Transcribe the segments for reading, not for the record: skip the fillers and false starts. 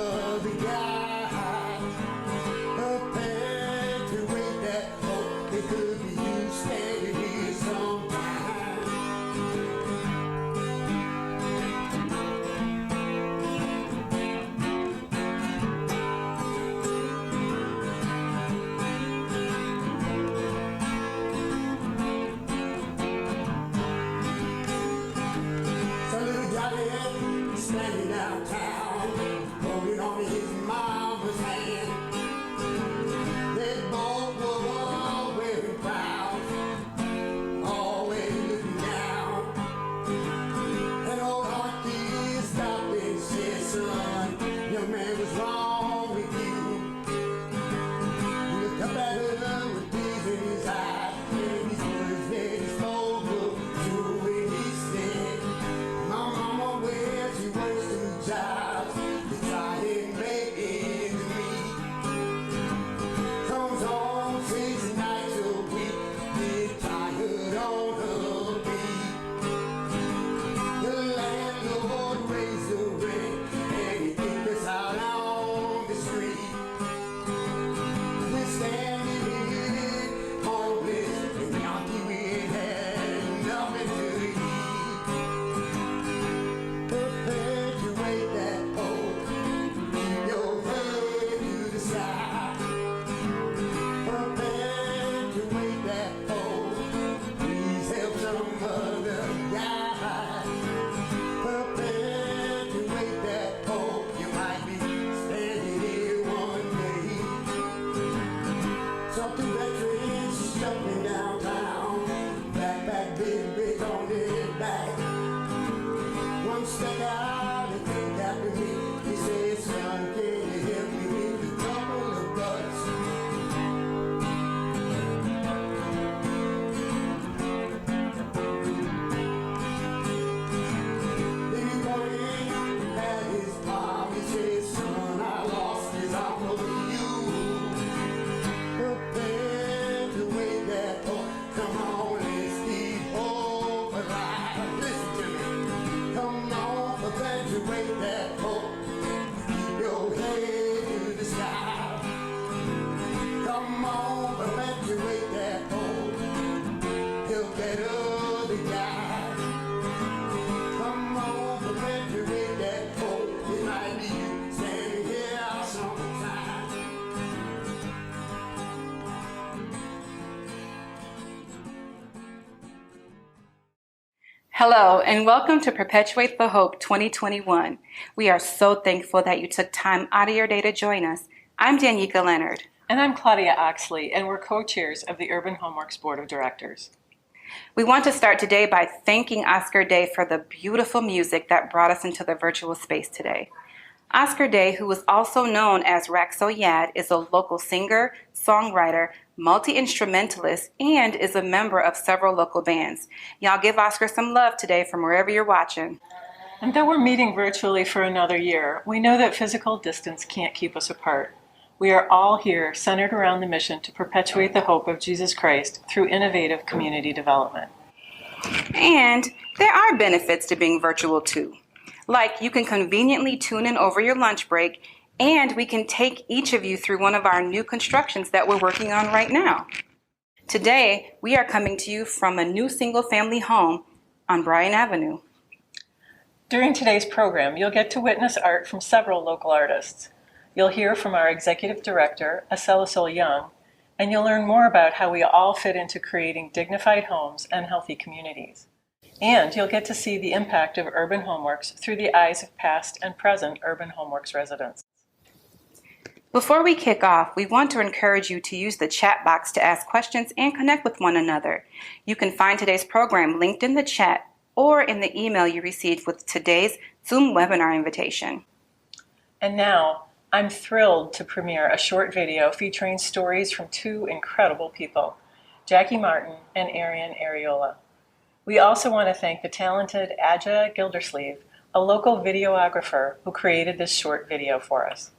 other guy. Perpetuate that hope. It could be you standing here sometime. Some little Johnny standing downtown, holding on to his mama's hand. They both were wearing proud, always looking down. And old Auntie stopped and said, son, young man, what's wrong with you? He looked up at her with tears in his eyes, and these words that he spoke were true, and he said, my mama, where she works 2 jobs to try and make ends meet. Comes home 6 nights a week, get tired on her feet. The landlord raised the rent, and he kicked us out on the street. We're standing here homeless, and the auntie we ain't had nothing to eat. Perpetuate that hope, keep your head to the sky. Perpetuate that hope, please help some other guy. Perpetuate that hope, you might be standing here one day. Something veterans jumping downtown, backpack big big on their back. One stuck out and came after me. He said, son, can you help me with a couple of bucks? Then he pointed at his palm. He said, son, I lost his arm over you. Perpetuate that hope. Come on, let's keep hope alive. Listen to me. Come on, perpetuate that hope. Keep your head to the sky. Come on, perpetuate that hope. Help that other guy. Come on, perpetuate that hope. It might be you standing here sometime. Hello, and welcome to Perpetuate the Hope 2021. We are so thankful that you took time out of your day to join us. I'm Danica Leonard. And I'm Claudia Oxley, and we're co-chairs of the Urban Homeworks Board of Directors. We want to start today by thanking Oscar Day for the beautiful music that brought us into the virtual space today. Oscar Day, who is also known as Raxo Yad, is a local singer, songwriter, multi-instrumentalist, and is a member of several local bands. Y'all give Oscar some love today from wherever you're watching. And though we're meeting virtually for another year, we know that physical distance can't keep us apart. We are all here centered around the mission to perpetuate the hope of Jesus Christ through innovative community development. And there are benefits to being virtual too. Like you can conveniently tune in over your lunch break, and we can take each of you through one of our new constructions that we're working on right now. Today, we are coming to you from a new single-family home on Bryan Avenue. During today's program, you'll get to witness art from several local artists. You'll hear from our executive director, Aselisol Young, and you'll learn more about how we all fit into creating dignified homes and healthy communities. And you'll get to see the impact of Urban Homeworks through the eyes of past and present Urban Homeworks residents. Before we kick off, we want to encourage you to use the chat box to ask questions and connect with one another. You can find today's program linked in the chat or in the email you received with today's Zoom webinar invitation. And now, I'm thrilled to premiere a short video featuring stories from 2 incredible people, Jackie Martin and Arian Ariola. We also want to thank the talented Adja Gildersleeve, a local videographer who created this short video for us.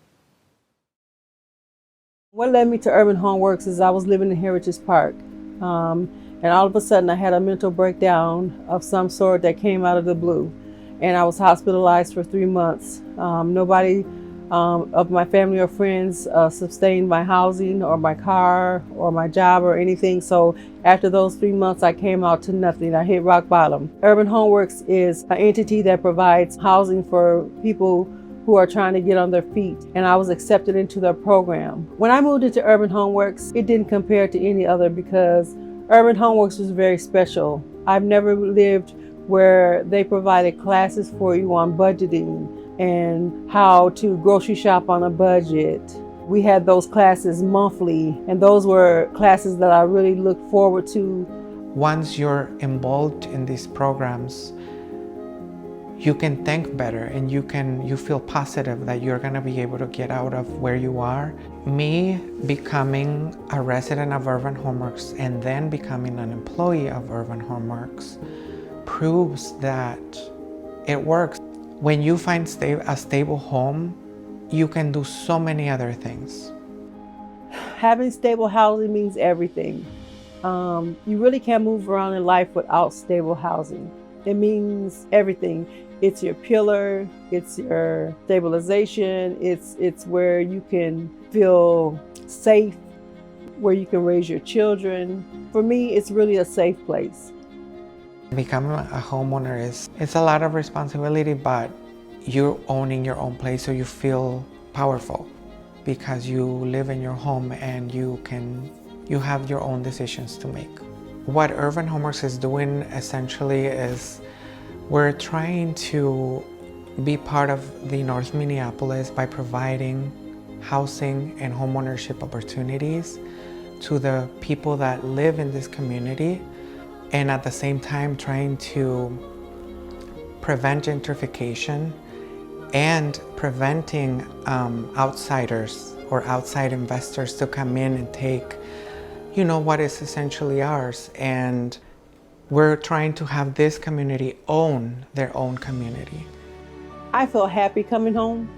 What led me to Urban Homeworks is I was living in Heritage Park, and all of a sudden I had a mental breakdown of some sort that came out of the blue, and I was hospitalized for 3 months. Nobody of my family or friends sustained my housing or my car or my job or anything. So after those 3 months, I came out to nothing. I hit rock bottom. Urban Homeworks is an entity that provides housing for people who are trying to get on their feet, and I was accepted into their program. When I moved into Urban Homeworks, it didn't compare to any other because Urban Homeworks was very special. I've never lived where they provided classes for you on budgeting and how to grocery shop on a budget. We had those classes monthly, and those were classes that I really looked forward to. Once you're involved in these programs, you can think better and you feel positive that you're gonna be able to get out of where you are. Me becoming a resident of Urban Homeworks and then becoming an employee of Urban Homeworks proves that it works. When you find a stable home, you can do so many other things. Having stable housing means everything. You really can't move around in life without stable housing. It means everything. It's your pillar, it's your stabilization, it's where you can feel safe, where you can raise your children. For me, it's really a safe place. Becoming a homeowner it's a lot of responsibility, but you're owning your own place, so you feel powerful because you live in your home and you have your own decisions to make. What Urban Homeworks is doing essentially is we're trying to be part of the North Minneapolis by providing housing and homeownership opportunities to the people that live in this community, and at the same time trying to prevent gentrification and preventing outsiders or outside investors to come in and take, what is essentially ours. And we're trying to have this community own their own community. I felt happy coming home.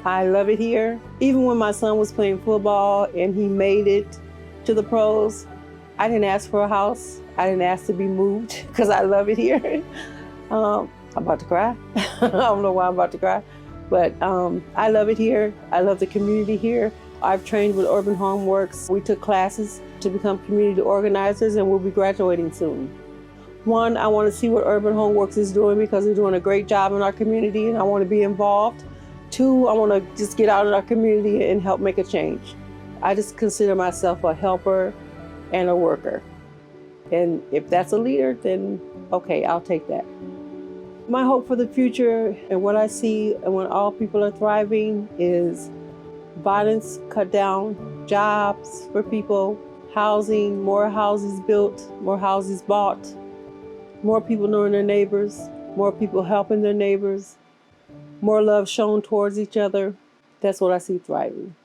I love it here. Even when my son was playing football and he made it to the pros, I didn't ask for a house. I didn't ask to be moved because I love it here. I'm about to cry. I don't know why I'm about to cry, but I love it here. I love the community here. I've trained with Urban Homeworks. We took classes to become community organizers, and we'll be graduating soon. One, I want to see what Urban Homeworks is doing because they're doing a great job in our community, and I want to be involved. Two, I want to just get out in our community and help make a change. I just consider myself a helper and a worker. And if that's a leader, then okay, I'll take that. My hope for the future and what I see and when all people are thriving is violence cut down, jobs for people, housing, more houses built, more houses bought, more people knowing their neighbors, more people helping their neighbors, more love shown towards each other. That's what I see thriving.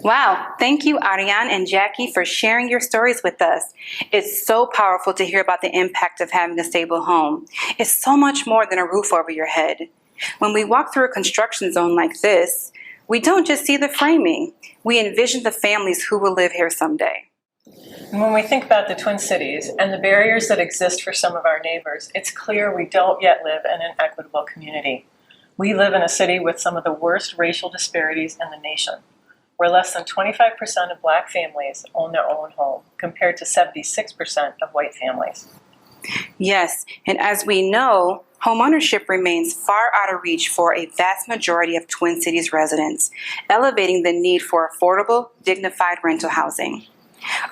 Wow, thank you, Ariane and Jackie, for sharing your stories with us. It's so powerful to hear about the impact of having a stable home. It's so much more than a roof over your head. When we walk through a construction zone like this, we don't just see the framing. We envision the families who will live here someday. And when we think about the Twin Cities and the barriers that exist for some of our neighbors, it's clear we don't yet live in an equitable community. We live in a city with some of the worst racial disparities in the nation, where less than 25% of Black families own their own home, compared to 76% of white families. Yes, and as we know, homeownership remains far out of reach for a vast majority of Twin Cities residents, elevating the need for affordable, dignified rental housing.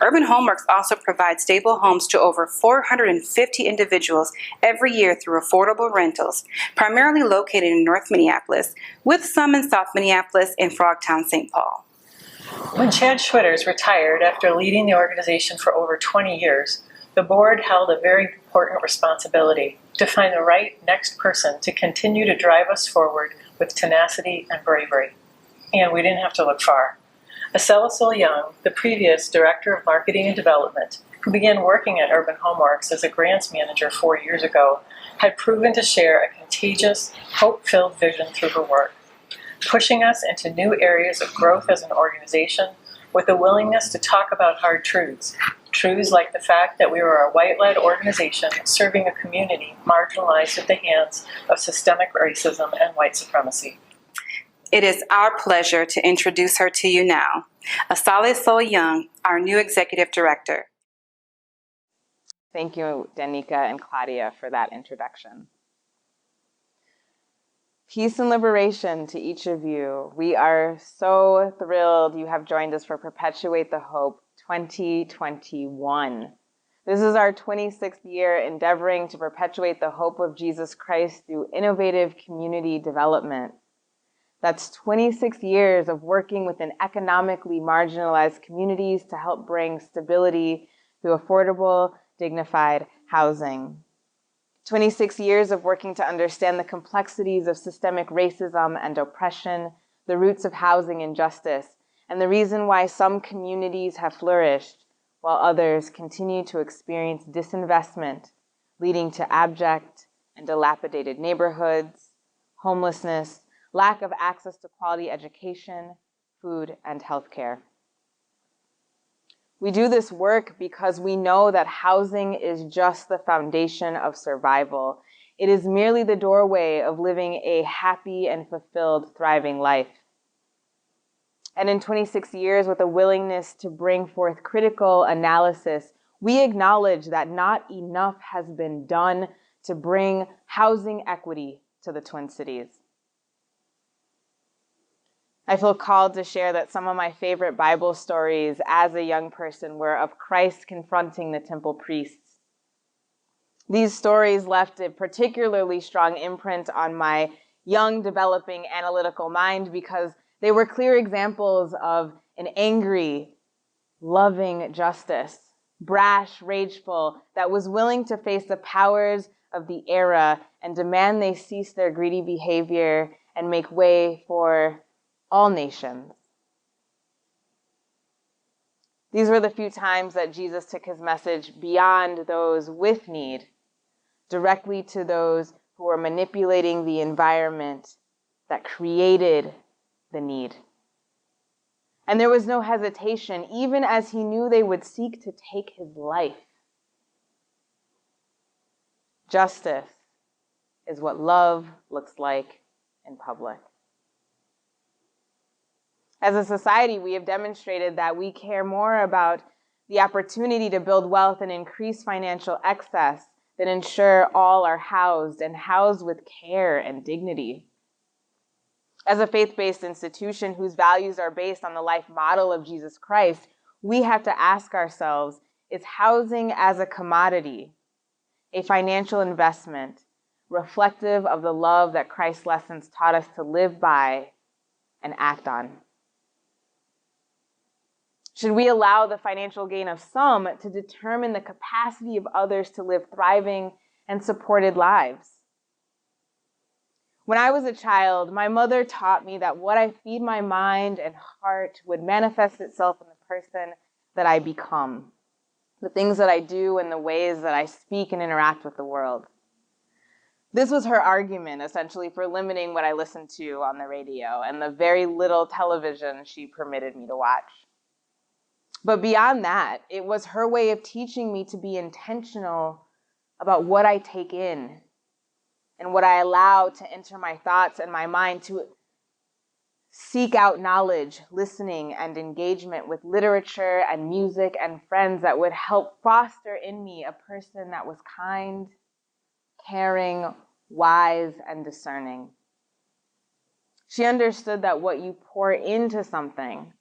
Urban Homeworks also provides stable homes to over 450 individuals every year through affordable rentals, primarily located in North Minneapolis, with some in South Minneapolis and Frogtown, St. Paul. When Chad Schwitters retired after leading the organization for over 20 years, the board held a very important responsibility to find the right next person to continue to drive us forward with tenacity and bravery. And we didn't have to look far. Acela Young, the previous Director of Marketing and Development, who began working at Urban Homeworks as a grants manager 4 years ago, had proven to share a contagious, hope-filled vision through her work, pushing us into new areas of growth as an organization with a willingness to talk about hard truths, Truths like the fact that we are a white-led organization serving a community marginalized at the hands of systemic racism and white supremacy. It is our pleasure to introduce her to you now, Asale Soul Young, our new Executive Director. Thank you, Danica and Claudia, for that introduction. Peace and liberation to each of you. We are so thrilled you have joined us for Perpetuate the Hope 2021. This is our 26th year endeavoring to perpetuate the hope of Jesus Christ through innovative community development. That's 26 years of working within economically marginalized communities to help bring stability through affordable, dignified housing. 26 years of working to understand the complexities of systemic racism and oppression, the roots of housing injustice, and the reason why some communities have flourished while others continue to experience disinvestment, leading to abject and dilapidated neighborhoods, homelessness, lack of access to quality education, food, and healthcare. We do this work because we know that housing is just the foundation of survival. It is merely the doorway of living a happy and fulfilled, thriving life. And in 26 years, with a willingness to bring forth critical analysis, we acknowledge that not enough has been done to bring housing equity to the Twin Cities. I feel called to share that some of my favorite Bible stories as a young person were of Christ confronting the temple priests. These stories left a particularly strong imprint on my young, developing analytical mind because they were clear examples of an angry, loving justice, brash, rageful, that was willing to face the powers of the era and demand they cease their greedy behavior and make way for all nations. These were the few times that Jesus took his message beyond those with need, directly to those who were manipulating the environment that created the need. And there was no hesitation, even as he knew they would seek to take his life. Justice is what love looks like in public. As a society, we have demonstrated that we care more about the opportunity to build wealth and increase financial excess than ensure all are housed and housed with care and dignity. As a faith-based institution whose values are based on the life model of Jesus Christ, we have to ask ourselves, is housing as a commodity, a financial investment, reflective of the love that Christ's lessons taught us to live by and act on? Should we allow the financial gain of some to determine the capacity of others to live thriving and supported lives? When I was a child, my mother taught me that what I feed my mind and heart would manifest itself in the person that I become, the things that I do and the ways that I speak and interact with the world. This was her argument, essentially, for limiting what I listened to on the radio and the very little television she permitted me to watch. But beyond that, it was her way of teaching me to be intentional about what I take in and what I allow to enter my thoughts and my mind, to seek out knowledge, listening, and engagement with literature and music and friends that would help foster in me a person that was kind, caring, wise, and discerning. She understood that what you pour into something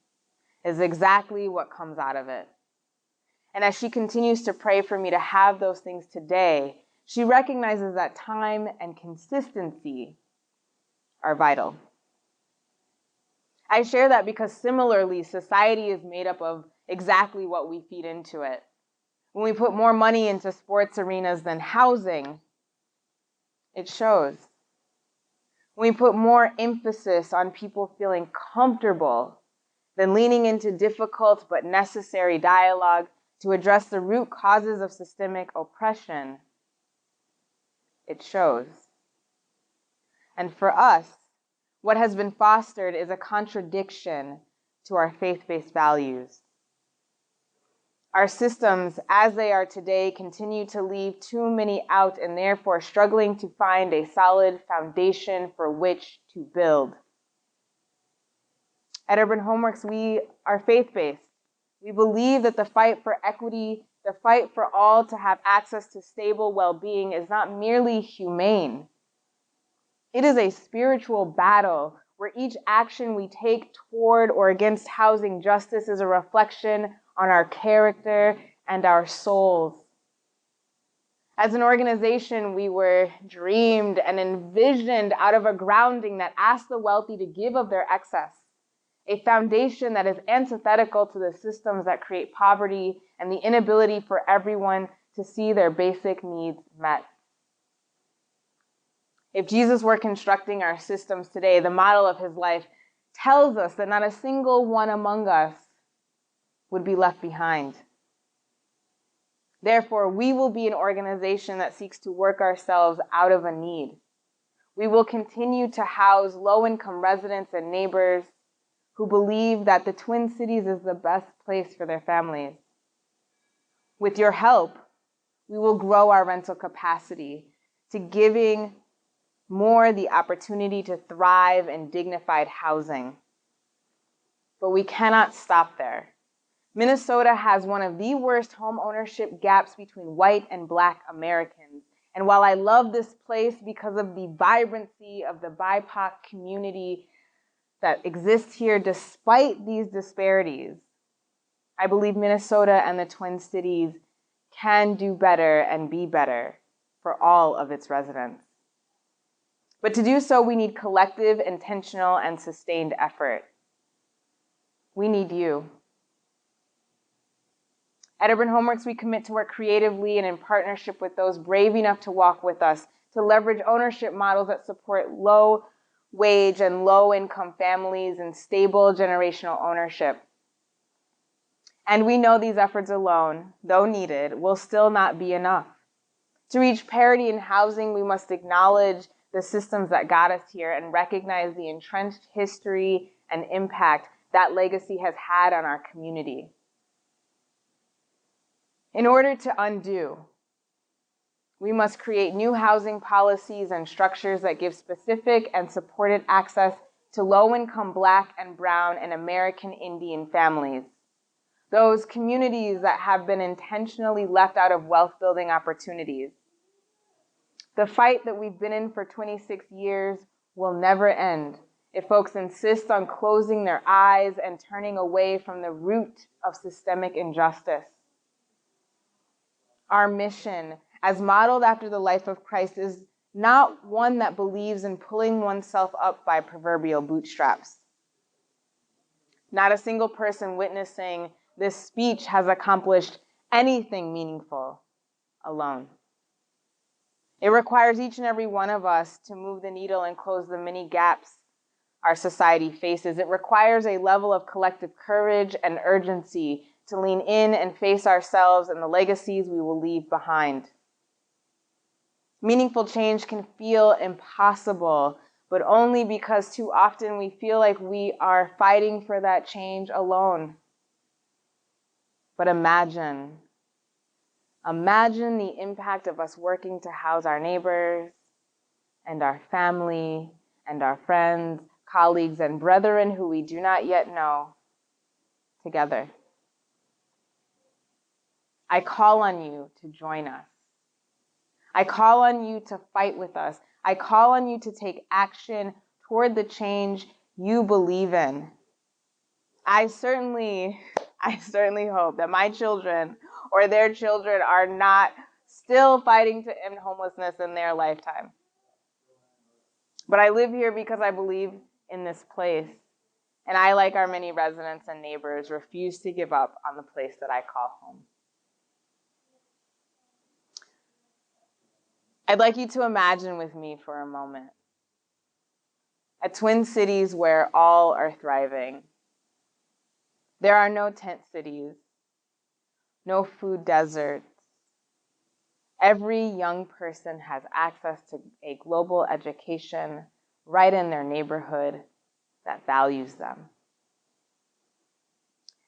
is exactly what comes out of it. And as she continues to pray for me to have those things today, she recognizes that time and consistency are vital. I share that because similarly, society is made up of exactly what we feed into it. When we put more money into sports arenas than housing, it shows. When we put more emphasis on people feeling comfortable than leaning into difficult but necessary dialogue to address the root causes of systemic oppression, it shows. And for us, what has been fostered is a contradiction to our faith-based values. Our systems, as they are today, continue to leave too many out and therefore struggling to find a solid foundation for which to build. At Urban Homeworks, we are faith-based. We believe that the fight for equity, the fight for all to have access to stable well-being is not merely humane. It is a spiritual battle where each action we take toward or against housing justice is a reflection on our character and our souls. As an organization, we were dreamed and envisioned out of a grounding that asked the wealthy to give of their excess, a foundation that is antithetical to the systems that create poverty and the inability for everyone to see their basic needs met. If Jesus were constructing our systems today, the model of his life tells us that not a single one among us would be left behind. Therefore, we will be an organization that seeks to work ourselves out of a need. We will continue to house low-income residents and neighbors who believe that the Twin Cities is the best place for their families. With your help, we will grow our rental capacity to giving more the opportunity to thrive in dignified housing. But we cannot stop there. Minnesota has one of the worst home ownership gaps between white and Black Americans. And while I love this place because of the vibrancy of the BIPOC community that exists here despite these disparities, I believe Minnesota and the Twin Cities can do better and be better for all of its residents. But to do so, we need collective, intentional, and sustained effort. We need you. At Urban Homeworks, we commit to work creatively and in partnership with those brave enough to walk with us, to leverage ownership models that support low-wage and low-income families and stable generational ownership. And we know these efforts alone, though needed, will still not be enough. To reach parity in housing, we must acknowledge the systems that got us here and recognize the entrenched history and impact that legacy has had on our community. In order to undo, we must create new housing policies and structures that give specific and supported access to low-income Black and Brown and American Indian families, those communities that have been intentionally left out of wealth-building opportunities. The fight that we've been in for 26 years will never end if folks insist on closing their eyes and turning away from the root of systemic injustice. Our mission, as modeled after the life of Christ, is not one that believes in pulling oneself up by proverbial bootstraps. Not a single person witnessing this speech has accomplished anything meaningful alone. It requires each and every one of us to move the needle and close the many gaps our society faces. It requires a level of collective courage and urgency to lean in and face ourselves and the legacies we will leave behind. Meaningful change can feel impossible, but only because too often we feel like we are fighting for that change alone. But imagine the impact of us working to house our neighbors and our family and our friends, colleagues, and brethren who we do not yet know together. I call on you to join us. I call on you to fight with us. I call on you to take action toward the change you believe in. I certainly hope that my children or their children are not still fighting to end homelessness in their lifetime. But I live here because I believe in this place. And I, like our many residents and neighbors, refuse to give up on the place that I call home. I'd like you to imagine with me for a moment a Twin Cities where all are thriving. There are no tent cities, no food deserts. Every young person has access to a global education right in their neighborhood that values them.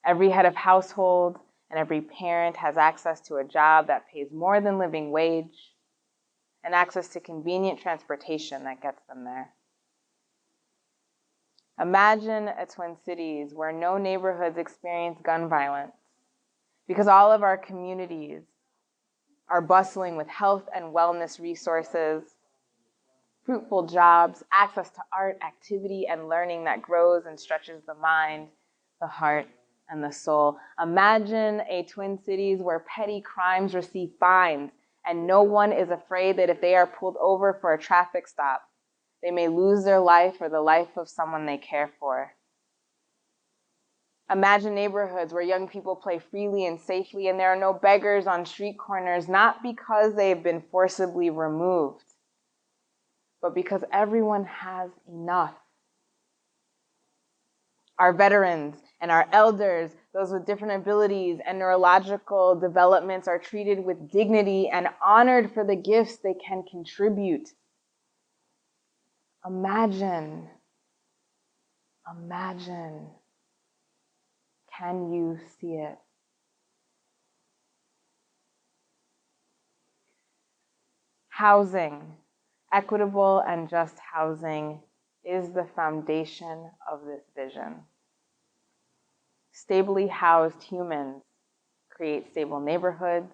Every head of household and every parent has access to a job that pays more than living wage, and access to convenient transportation that gets them there. Imagine a Twin Cities where no neighborhoods experience gun violence, because all of our communities are bustling with health and wellness resources, fruitful jobs, access to art, activity, and learning that grows and stretches the mind, the heart, and the soul. Imagine a Twin Cities where petty crimes receive fines and no one is afraid that if they are pulled over for a traffic stop, they may lose their life or the life of someone they care for. Imagine neighborhoods where young people play freely and safely and there are no beggars on street corners, not because they have been forcibly removed, but because everyone has enough. Our veterans and our elders, those with different abilities and neurological developments, are treated with dignity and honored for the gifts they can contribute. Imagine. Can you see it? Housing, equitable and just housing, is the foundation of this vision. Stably housed humans create stable neighborhoods,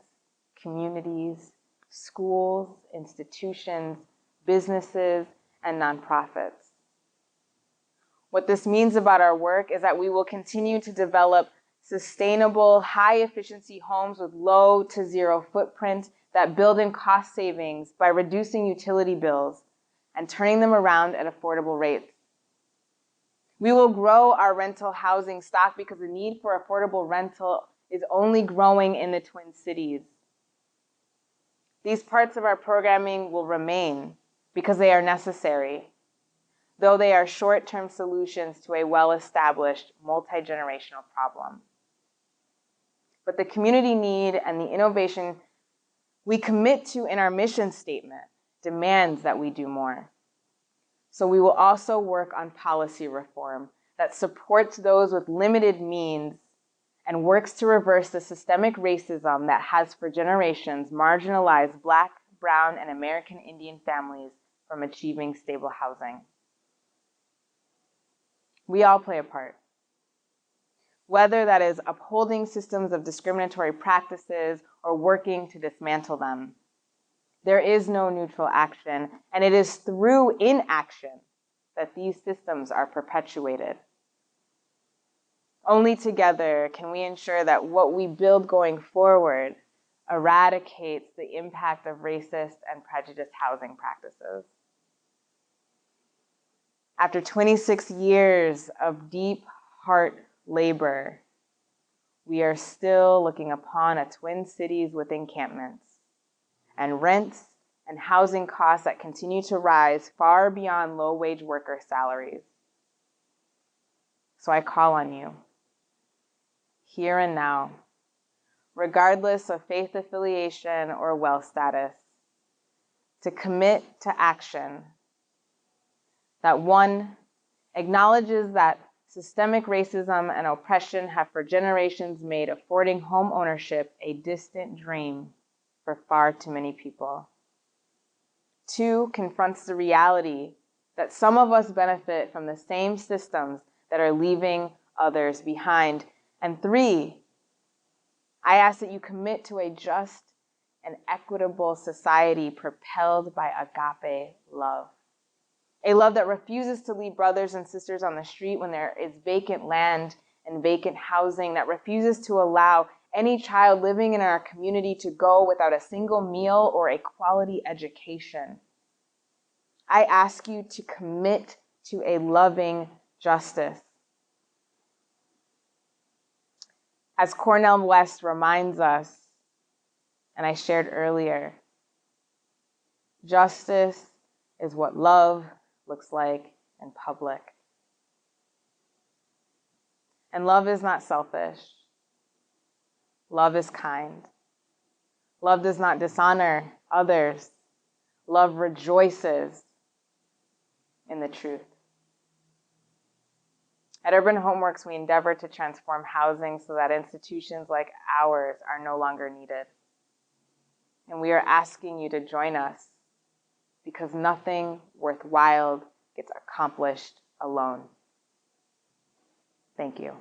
communities, schools, institutions, businesses, and nonprofits. What this means about our work is that we will continue to develop sustainable, high-efficiency homes with low to zero footprint that build in cost savings by reducing utility bills and turning them around at affordable rates. We will grow our rental housing stock because the need for affordable rental is only growing in the Twin Cities. These parts of our programming will remain because they are necessary, though they are short-term solutions to a well-established multi-generational problem. But the community need and the innovation we commit to in our mission statement demands that we do more. So we will also work on policy reform that supports those with limited means and works to reverse the systemic racism that has for generations marginalized Black, Brown, and American Indian families from achieving stable housing. We all play a part. Whether that is upholding systems of discriminatory practices or working to dismantle them. There is no neutral action, and it is through inaction that these systems are perpetuated. Only together can we ensure that what we build going forward eradicates the impact of racist and prejudiced housing practices. After 26 years of deep heart labor, we are still looking upon a Twin Cities with encampments and rents and housing costs that continue to rise far beyond low-wage worker salaries. So I call on you, here and now, regardless of faith affiliation or wealth status, to commit to action that, one, acknowledges that systemic racism and oppression have for generations made affording home ownership a distant dream for far too many people. Two, confronts the reality that some of us benefit from the same systems that are leaving others behind. And three, I ask that you commit to a just and equitable society propelled by agape love. A love that refuses to leave brothers and sisters on the street when there is vacant land and vacant housing, that refuses to allow any child living in our community to go without a single meal or a quality education. I ask you to commit to a loving justice. As Cornel West reminds us, and I shared earlier, justice is what love looks like in public. And love is not selfish. Love is kind. Love does not dishonor others. Love rejoices in the truth. At Urban Homeworks, we endeavor to transform housing so that institutions like ours are no longer needed. And we are asking you to join us because nothing worthwhile gets accomplished alone. Thank you.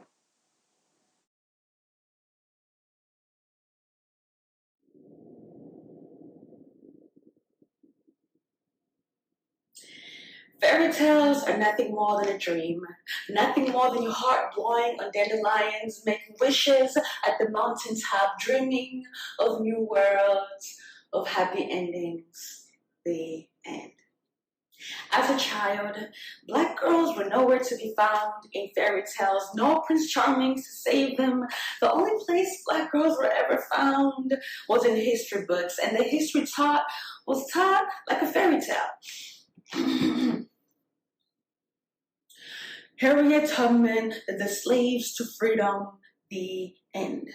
Fairy tales are nothing more than a dream, nothing more than your heart blowing on dandelions, making wishes at the mountaintop, dreaming of new worlds, of happy endings. The end. As a child, Black girls were nowhere to be found in fairy tales, no Prince Charming to save them. The only place Black girls were ever found was in history books, and the history taught was taught like a fairy tale. Harriet Tubman led the slaves to freedom, the end.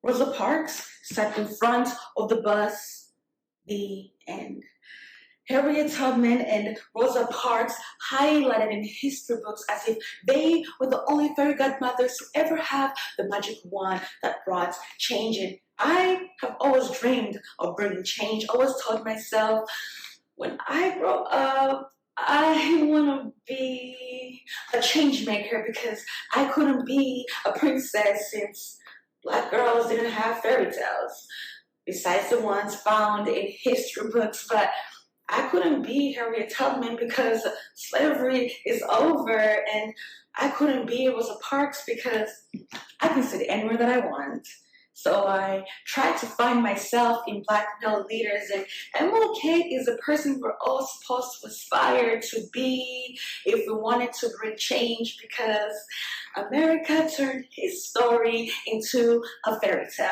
Rosa Parks sat in front of the bus, the end. Harriet Tubman and Rosa Parks highlighted in history books as if they were the only fairy godmothers to ever have the magic wand that brought change in. I have always dreamed of bringing change, always told myself, when I grow up, I want to be a change maker because I couldn't be a princess since Black girls didn't have fairy tales, besides the ones found in history books. But I couldn't be Harriet Tubman because slavery is over, and I couldn't be Rosa Parks because I can say anywhere that I want. So I tried to find myself in Black male leaders, and MLK is the person we're all supposed to aspire to be if we wanted to bring change, because America turned his story into a fairy tale.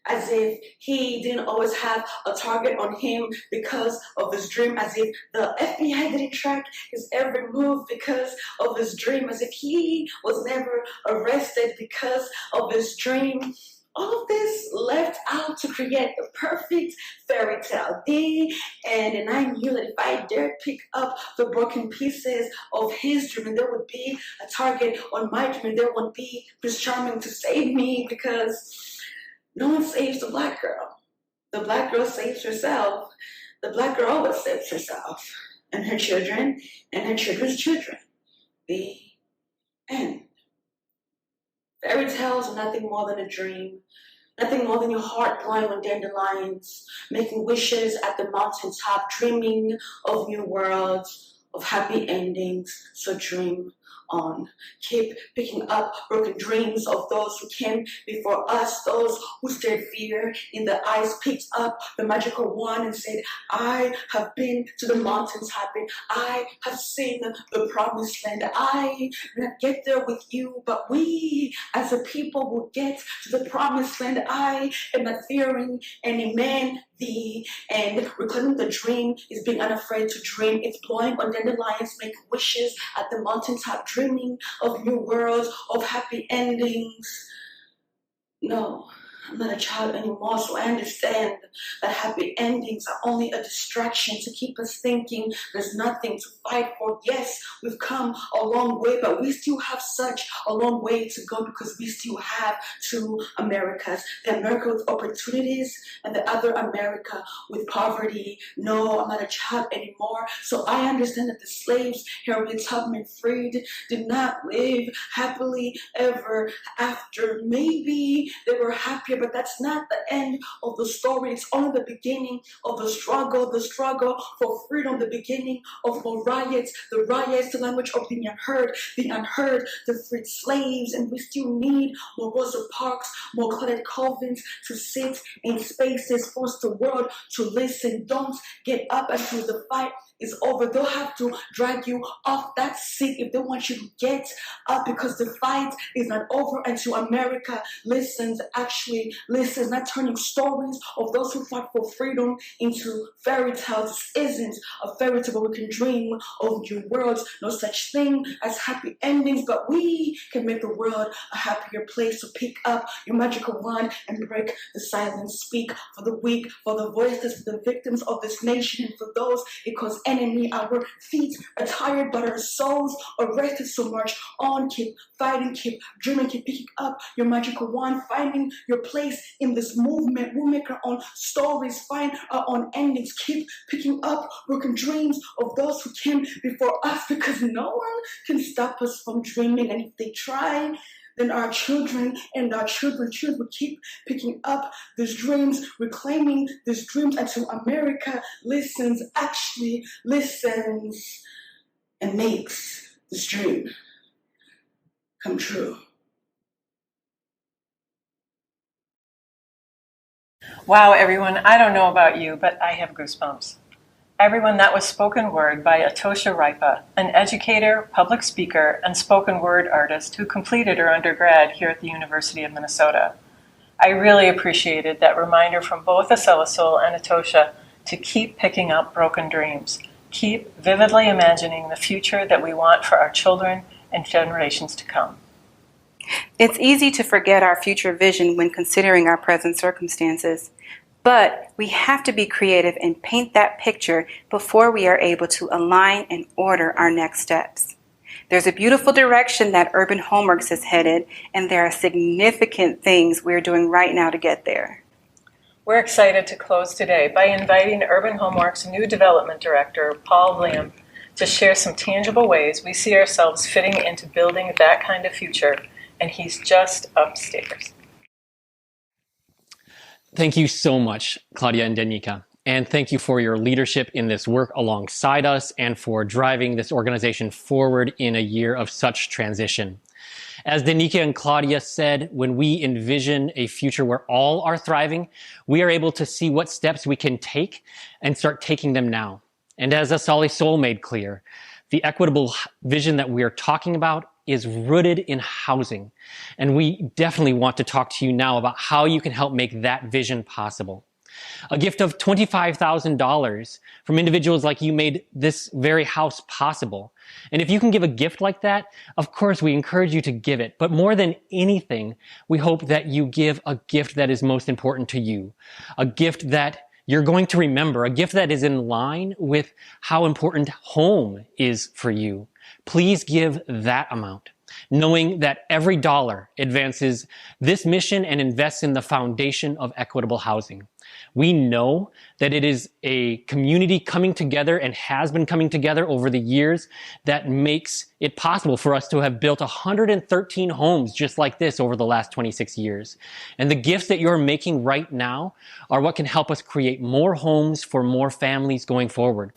As if he didn't always have a target on him because of his dream, as if the FBI didn't track his every move because of his dream, as if he was never arrested because of his dream. All of this left out to create the perfect fairy tale. And I knew that if I dared pick up the broken pieces of his dream, and there would be a target on my dream, and there would be Prince Charming to save me, because no one saves the Black girl. The Black girl saves herself. The Black girl always saves herself and her children and her children's children. The end. Fairy tales are nothing more than a dream, nothing more than your heart blowing on dandelions, making wishes at the mountaintop, dreaming of new worlds, of happy endings. So dream on. Keep picking up broken dreams of those who came before us, those who stared fear in the eyes, picked up the magical wand and said, I have been to the mountaintop and I have seen the promised land. I will not get there with you, but we as a people will get to the promised land. I am not fearing any man. And reclaiming the dream is being unafraid to dream. It's blowing on dandelions, make wishes at the mountaintop, dreaming of new worlds, of happy endings. No, I'm not a child anymore, so I understand that happy endings are only a distraction to keep us thinking there's nothing to fight for. Yes, we've come a long way, but we still have such a long way to go, because we still have two Americas. The America with opportunities and the other America with poverty. No, I'm not a child anymore, so I understand that the slaves Harriet Tubman freed did not live happily ever after. Maybe they were happier, but that's not the end of the story. It's only the beginning of the struggle for freedom, the beginning of more riots, the language of the unheard, the freed slaves. And we still need more Rosa Parks, more Claudette Colvins to sit in spaces, force the world to listen. Don't get up until the fight is over. They'll have to drag you off that seat if they want you to get up, because the fight is not over until America listens. Actually, actually listens, not turning stories of those who fought for freedom into fairy tales. This isn't a fairy tale where we can dream of new worlds. No such thing as happy endings, but we can make the world a happier place. So pick up your magical wand and break the silence. Speak for the weak, for the voiceless, for the victims of this nation, and for those it caused enemy. Our feet are tired, but our souls are rested. So march on, keep fighting, keep dreaming, keep picking up your magical wand, finding your place in this movement. We'll make our own stories, find our own endings, keep picking up broken dreams of those who came before us, because no one can stop us from dreaming. And if they try, then our children and our children's children will keep picking up these dreams, reclaiming these dreams until America listens, actually listens, and makes this dream come true. Wow, everyone, I don't know about you, but I have goosebumps. Everyone, that was spoken word by Atosha Ripa, an educator, public speaker, and spoken word artist who completed her undergrad here at the University of Minnesota. I really appreciated that reminder from both Acela Sol and Atosha to keep picking up broken dreams, keep vividly imagining the future that we want for our children and generations to come. It's easy to forget our future vision when considering our present circumstances, but we have to be creative and paint that picture before we are able to align and order our next steps. There's a beautiful direction that Urban Homeworks is headed, and there are significant things we're doing right now to get there. We're excited to close today by inviting Urban Homeworks' new development director, Paul Liam, to share some tangible ways we see ourselves fitting into building that kind of future, and he's just upstairs. Thank you so much, Claudia and Danica. And thank you for your leadership in this work alongside us and for driving this organization forward in a year of such transition. As Danica and Claudia said, when we envision a future where all are thriving, we are able to see what steps we can take and start taking them now. And as Acela Sol made clear, the equitable vision that we are talking about is rooted in housing. And we definitely want to talk to you now about how you can help make that vision possible. A gift of $25,000 from individuals like you made this very house possible. And if you can give a gift like that, of course, we encourage you to give it. But more than anything, we hope that you give a gift that is most important to you. A gift that you're going to remember, a gift that is in line with how important home is for you. Please give that amount, knowing that every dollar advances this mission and invests in the foundation of equitable housing. We know that it is a community coming together and has been coming together over the years that makes it possible for us to have built 113 homes just like this over the last 26 years. And the gifts that you're making right now are what can help us create more homes for more families going forward.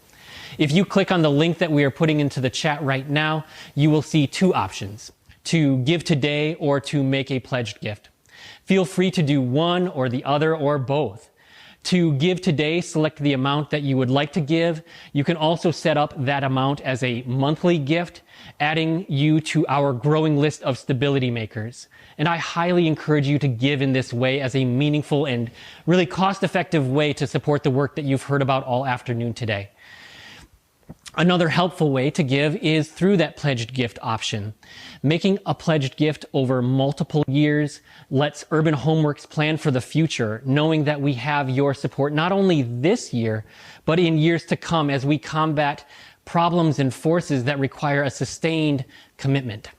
If you click on the link that we are putting into the chat right now, you will see two options: to give today or to make a pledged gift. Feel free to do one or the other or both. To give today, select the amount that you would like to give. You can also set up that amount as a monthly gift, adding you to our growing list of stability makers. And I highly encourage you to give in this way as a meaningful and really cost-effective way to support the work that you've heard about all afternoon today. Another helpful way to give is through that pledged gift option. Making a pledged gift over multiple years lets Urban Homeworks plan for the future, knowing that we have your support not only this year, but in years to come as we combat problems and forces that require a sustained commitment.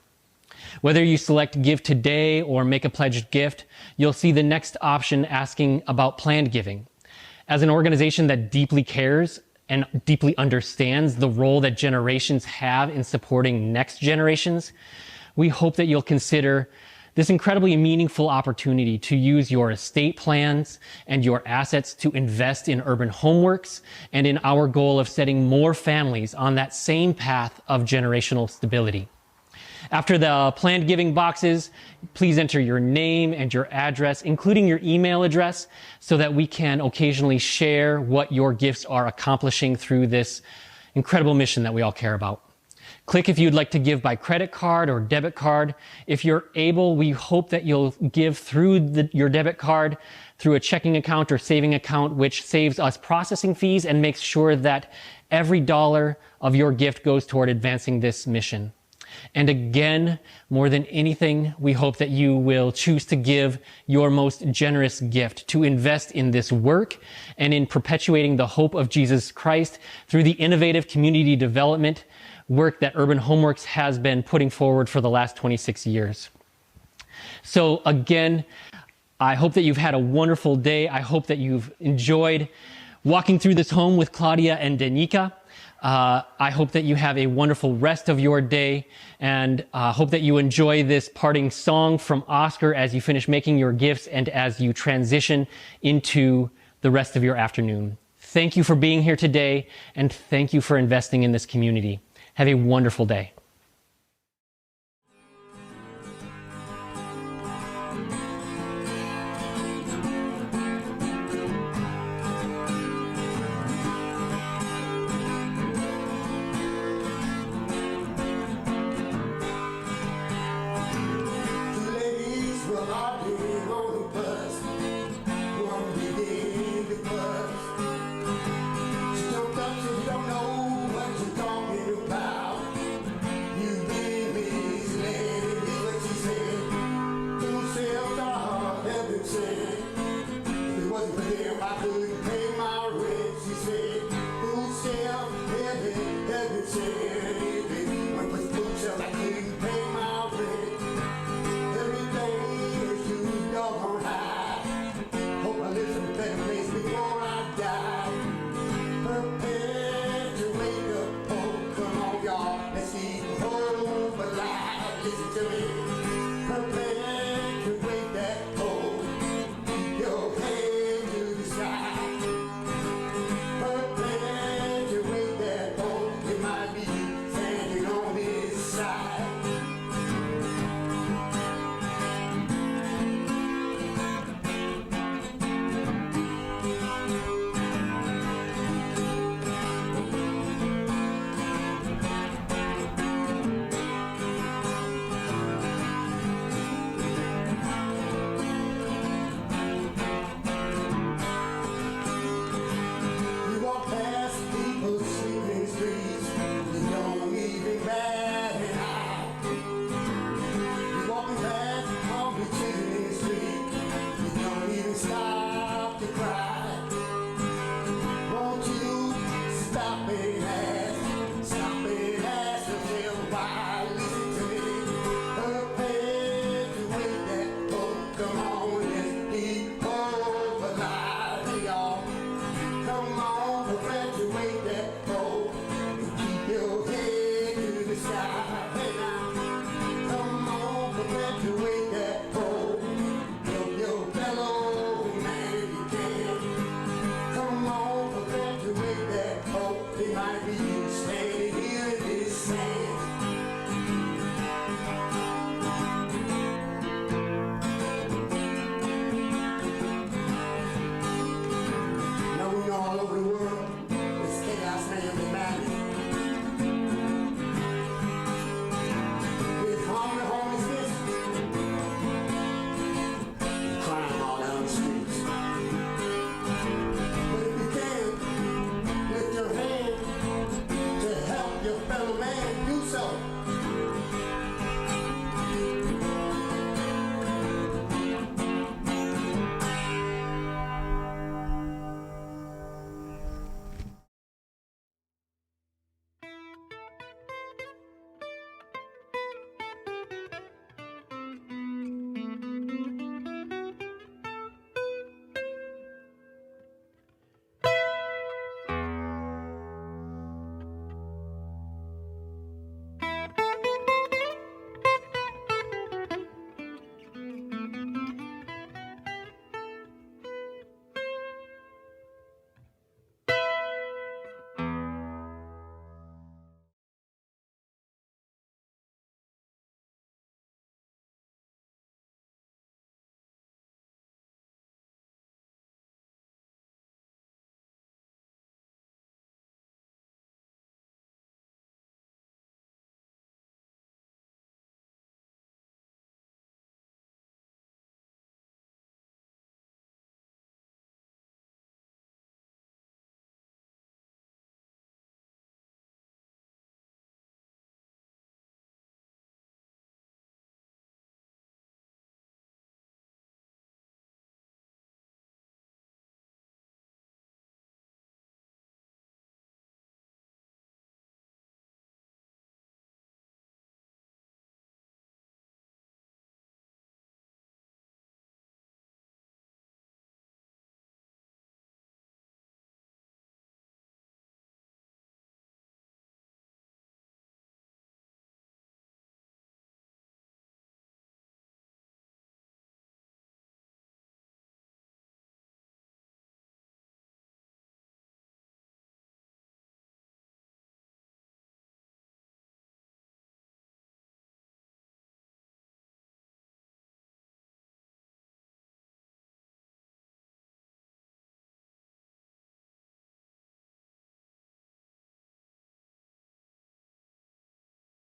Whether you select Give Today or Make a Pledged Gift, you'll see the next option asking about planned giving. As an organization that deeply cares and deeply understands the role that generations have in supporting next generations, we hope that you'll consider this incredibly meaningful opportunity to use your estate plans and your assets to invest in Urban Homeworks and in our goal of setting more families on that same path of generational stability. After the planned giving boxes, please enter your name and your address, including your email address, so that we can occasionally share what your gifts are accomplishing through this incredible mission that we all care about. Click if you'd like to give by credit card or debit card. If you're able, we hope that you'll give through your debit card, through a checking account or saving account, which saves us processing fees and makes sure that every dollar of your gift goes toward advancing this mission. And again, more than anything, we hope that you will choose to give your most generous gift to invest in this work and in perpetuating the hope of Jesus Christ through the innovative community development work that Urban Homeworks has been putting forward for the last 26 years. So again, I hope that you've had a wonderful day. I hope that you've enjoyed walking through this home with Claudia and Danica. I hope that you have a wonderful rest of your day, and hope that you enjoy this parting song from Oscar as you finish making your gifts and as you transition into the rest of your afternoon. Thank you for being here today, and thank you for investing in this community. Have a wonderful day. Said,